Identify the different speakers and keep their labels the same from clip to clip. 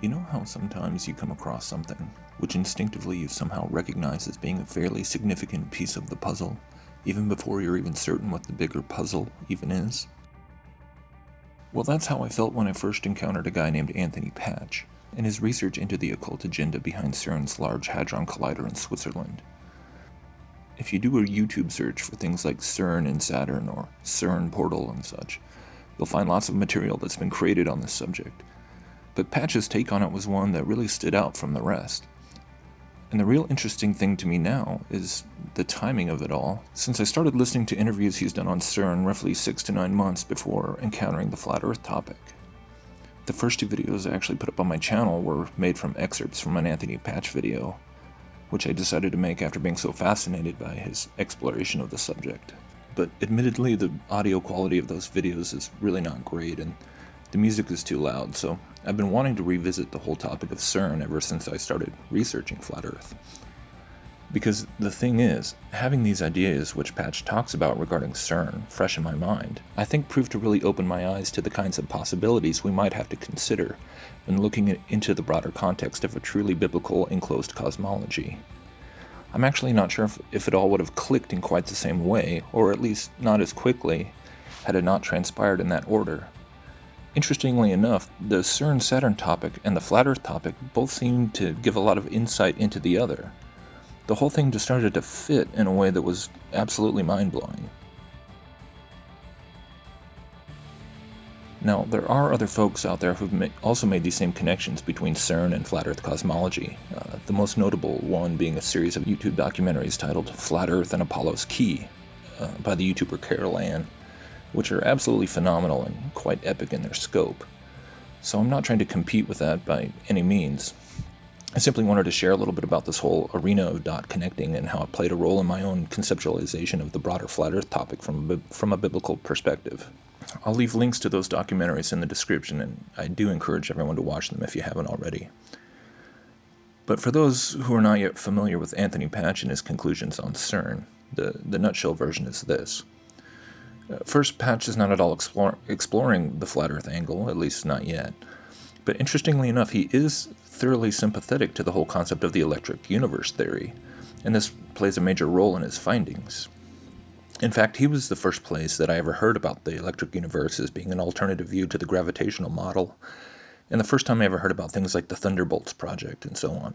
Speaker 1: You know how sometimes you come across something which instinctively you somehow recognize as being a fairly significant piece of the puzzle, even before you're even certain what the bigger puzzle even is? Well, that's how I felt when I first encountered a guy named Anthony Patch and his research into the occult agenda behind CERN's Large Hadron Collider in Switzerland. If you do a YouTube search for things like CERN and Saturn or CERN portal and such, you'll find lots of material that's been created on this subject. But Patch's take on it was one that really stood out from the rest. And the real interesting thing to me now is the timing of it all, since I started listening to interviews he's done on CERN roughly 6 to 9 months before encountering the flat earth topic. The first 2 videos I actually put up on my channel were made from excerpts from an Anthony Patch video, which I decided to make after being so fascinated by his exploration of the subject. But admittedly, the audio quality of those videos is really not great, and the music is too loud, so I've been wanting to revisit the whole topic of CERN ever since I started researching Flat Earth. Because the thing is, having these ideas which Patch talks about regarding CERN fresh in my mind, I think proved to really open my eyes to the kinds of possibilities we might have to consider when looking into the broader context of a truly biblical enclosed cosmology. I'm actually not sure if it all would have clicked in quite the same way, or at least not as quickly, had it not transpired in that order. Interestingly enough, the CERN-Saturn topic and the Flat Earth topic both seem to give a lot of insight into the other. The whole thing just started to fit in a way that was absolutely mind-blowing. Now, there are other folks out there who've also made these same connections between CERN and Flat Earth cosmology, the most notable one being a series of YouTube documentaries titled Flat Earth and Apollo's Key by the YouTuber Carol Ann, which are absolutely phenomenal and quite epic in their scope. So I'm not trying to compete with that by any means. I simply wanted to share a little bit about this whole arena of dot connecting and how it played a role in my own conceptualization of the broader Flat Earth topic from a biblical perspective. I'll leave links to those documentaries in the description, and I do encourage everyone to watch them if you haven't already. But for those who are not yet familiar with Anthony Patch and his conclusions on CERN, the nutshell version is this. First, Patch is not at all exploring the flat earth angle, at least not yet. But interestingly enough, he is thoroughly sympathetic to the whole concept of the electric universe theory, and this plays a major role in his findings. In fact, he was the first place that I ever heard about the electric universe as being an alternative view to the gravitational model, and the first time I ever heard about things like the Thunderbolts project and so on.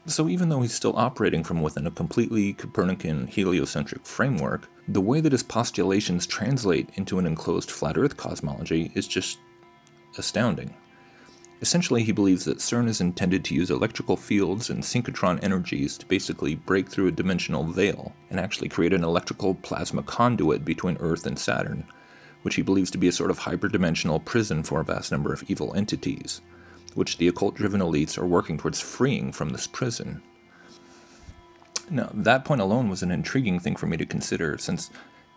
Speaker 1: So even though he's still operating from within a completely Copernican heliocentric framework, the way that his postulations translate into an enclosed flat earth cosmology is just astounding. Essentially, he believes that CERN is intended to use electrical fields and synchrotron energies to basically break through a dimensional veil and actually create an electrical plasma conduit between Earth and Saturn, which he believes to be a sort of hyperdimensional prison for a vast number of evil entities, which the occult-driven elites are working towards freeing from this prison. Now, that point alone was an intriguing thing for me to consider, since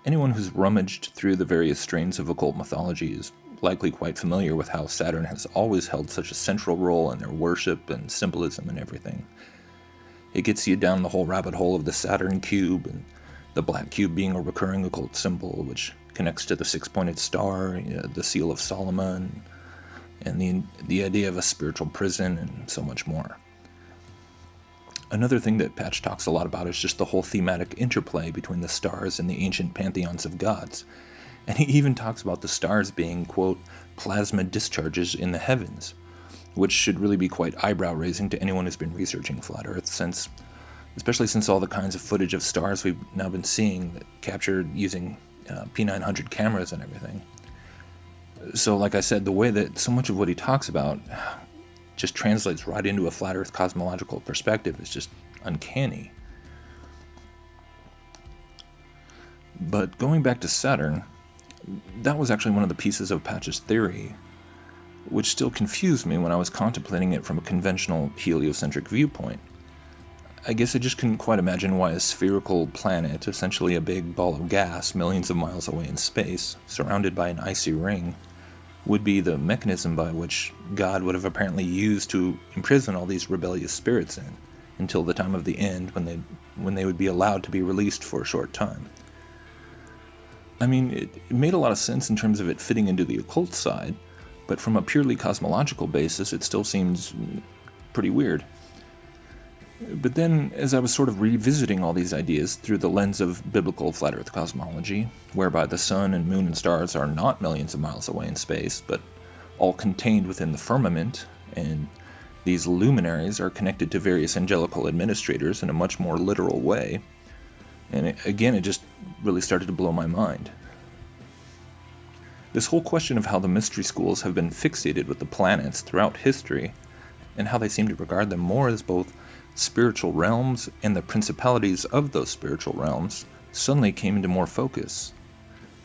Speaker 1: anyone who's rummaged through the various strains of occult mythology is likely quite familiar with how Saturn has always held such a central role in their worship and symbolism and everything. It gets you down the whole rabbit hole of the Saturn cube, and the black cube being a recurring occult symbol which connects to the six-pointed star, the seal of Solomon, and the idea of a spiritual prison, and so much more. Another thing that Patch talks a lot about is just the whole thematic interplay between the stars and the ancient pantheons of gods. And he even talks about the stars being, quote, plasma discharges in the heavens, which should really be quite eyebrow-raising to anyone who's been researching Flat Earth, especially since all the kinds of footage of stars we've now been seeing captured using P900 cameras and everything. So like I said, the way that so much of what he talks about just translates right into a flat earth cosmological perspective is just uncanny. But going back to Saturn, that was actually one of the pieces of Patch's theory, which still confused me when I was contemplating it from a conventional heliocentric viewpoint. I guess I just couldn't quite imagine why a spherical planet, essentially a big ball of gas millions of miles away in space, surrounded by an icy ring, would be the mechanism by which God would have apparently used to imprison all these rebellious spirits in, until the time of the end when they would be allowed to be released for a short time. I mean, it made a lot of sense in terms of it fitting into the occult side, But from a purely cosmological basis, it still seems pretty weird. But then, as I was sort of revisiting all these ideas through the lens of biblical flat earth cosmology, whereby the sun and moon and stars are not millions of miles away in space, but all contained within the firmament, and these luminaries are connected to various angelical administrators in a much more literal way, and it just really started to blow my mind. This whole question of how the mystery schools have been fixated with the planets throughout history, and how they seem to regard them more as both spiritual realms and the principalities of those spiritual realms, suddenly came into more focus.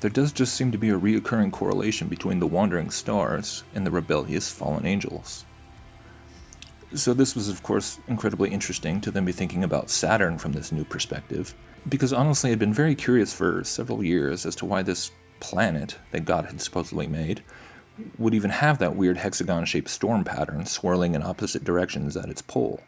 Speaker 1: There does just seem to be a reoccurring correlation between the wandering stars and the rebellious fallen angels. So this was, of course, incredibly interesting to then be thinking about Saturn from this new perspective, because honestly I'd been very curious for several years as to why this planet that God had supposedly made would even have that weird hexagon-shaped storm pattern swirling in opposite directions at its pole.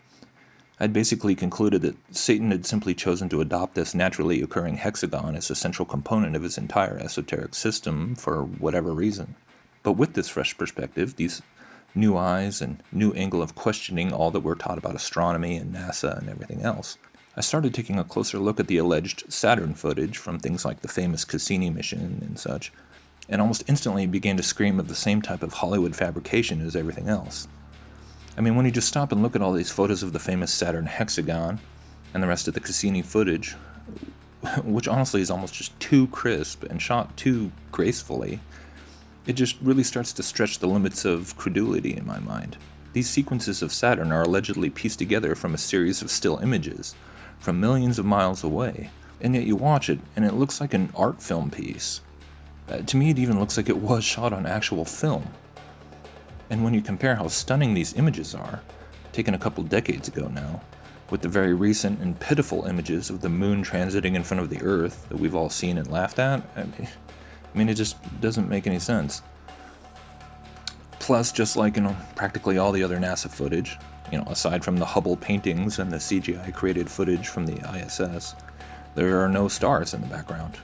Speaker 1: I'd basically concluded that Satan had simply chosen to adopt this naturally occurring hexagon as a central component of his entire esoteric system for whatever reason. But with this fresh perspective, these new eyes and new angle of questioning all that we're taught about astronomy and NASA and everything else, I started taking a closer look at the alleged Saturn footage from things like the famous Cassini mission and such, and almost instantly began to scream of the same type of Hollywood fabrication as everything else. I mean, when you just stop and look at all these photos of the famous Saturn hexagon and the rest of the Cassini footage, which honestly is almost just too crisp and shot too gracefully, it just really starts to stretch the limits of credulity in my mind. These sequences of Saturn are allegedly pieced together from a series of still images from millions of miles away, and yet you watch it and it looks like an art film piece. To me, it even looks like it was shot on actual film. And when you compare how stunning these images are, taken a couple decades ago now, with the very recent and pitiful images of the moon transiting in front of the Earth that we've all seen and laughed at, I mean, it just doesn't make any sense. Plus, just like practically all the other NASA footage, aside from the Hubble paintings and the CGI created footage from the ISS, there are no stars in the background.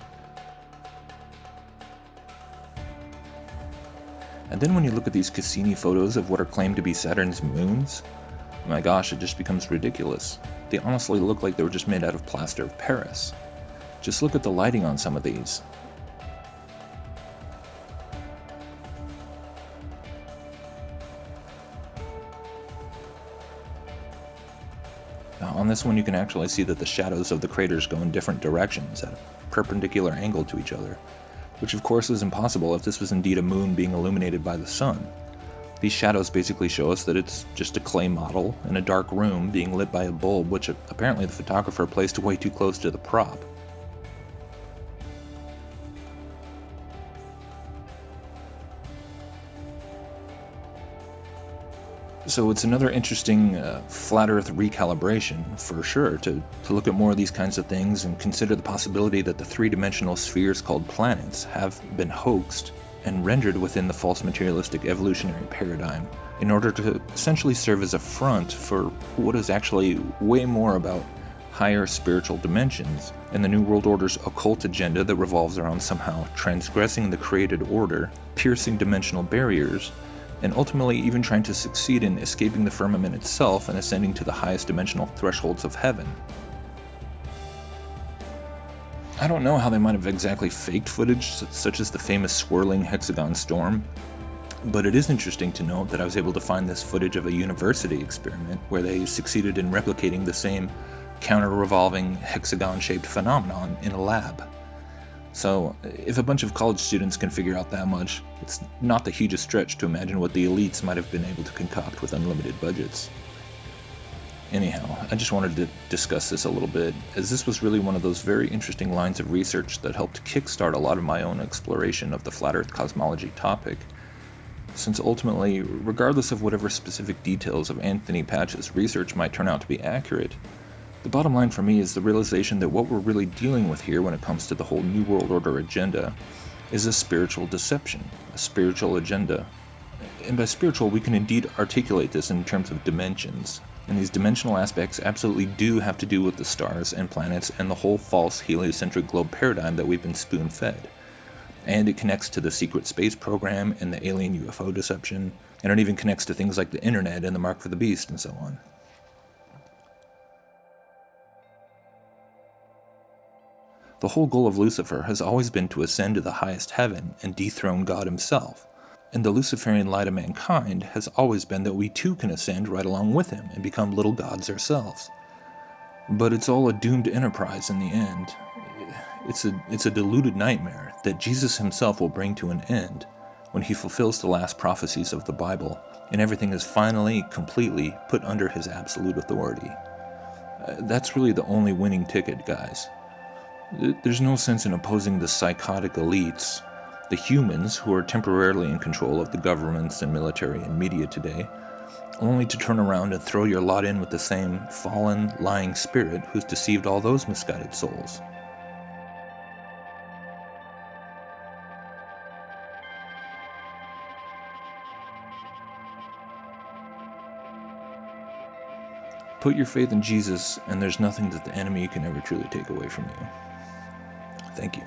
Speaker 1: And then when you look at these Cassini photos of what are claimed to be Saturn's moons, my gosh, it just becomes ridiculous. They honestly look like they were just made out of plaster of Paris. Just look at the lighting on some of these. On this one you can actually see that the shadows of the craters go in different directions at a perpendicular angle to each other, which of course is impossible if this was indeed a moon being illuminated by the sun. These shadows basically show us that it's just a clay model in a dark room being lit by a bulb which apparently the photographer placed way too close to the prop. So it's another interesting flat earth recalibration, for sure, to look at more of these kinds of things and consider the possibility that the three-dimensional spheres called planets have been hoaxed and rendered within the false materialistic evolutionary paradigm in order to essentially serve as a front for what is actually way more about higher spiritual dimensions and the New World Order's occult agenda that revolves around somehow transgressing the created order, piercing dimensional barriers, and ultimately even trying to succeed in escaping the firmament itself and ascending to the highest dimensional thresholds of heaven. I don't know how they might have exactly faked footage such as the famous swirling hexagon storm, but it is interesting to note that I was able to find this footage of a university experiment where they succeeded in replicating the same counter-revolving hexagon-shaped phenomenon in a lab. So, if a bunch of college students can figure out that much, it's not the hugest stretch to imagine what the elites might have been able to concoct with unlimited budgets. Anyhow, I just wanted to discuss this a little bit, as this was really one of those very interesting lines of research that helped kickstart a lot of my own exploration of the flat earth cosmology topic, since ultimately, regardless of whatever specific details of Anthony Patch's research might turn out to be accurate, the bottom line for me is the realization that what we're really dealing with here when it comes to the whole New World Order agenda is a spiritual deception, a spiritual agenda. And by spiritual, we can indeed articulate this in terms of dimensions. And these dimensional aspects absolutely do have to do with the stars and planets and the whole false heliocentric globe paradigm that we've been spoon-fed. And it connects to the secret space program and the alien UFO deception, and it even connects to things like the internet and the mark for the beast and so on. The whole goal of Lucifer has always been to ascend to the highest heaven and dethrone God himself. And the Luciferian lie to mankind has always been that we too can ascend right along with him and become little gods ourselves. But it's all a doomed enterprise in the end. It's a deluded nightmare that Jesus himself will bring to an end when he fulfills the last prophecies of the Bible and everything is finally, completely put under his absolute authority. That's really the only winning ticket, guys. There's no sense in opposing the psychotic elites, the humans who are temporarily in control of the governments and military and media today, only to turn around and throw your lot in with the same fallen, lying spirit who's deceived all those misguided souls. Put your faith in Jesus, and there's nothing that the enemy can ever truly take away from you. Thank you.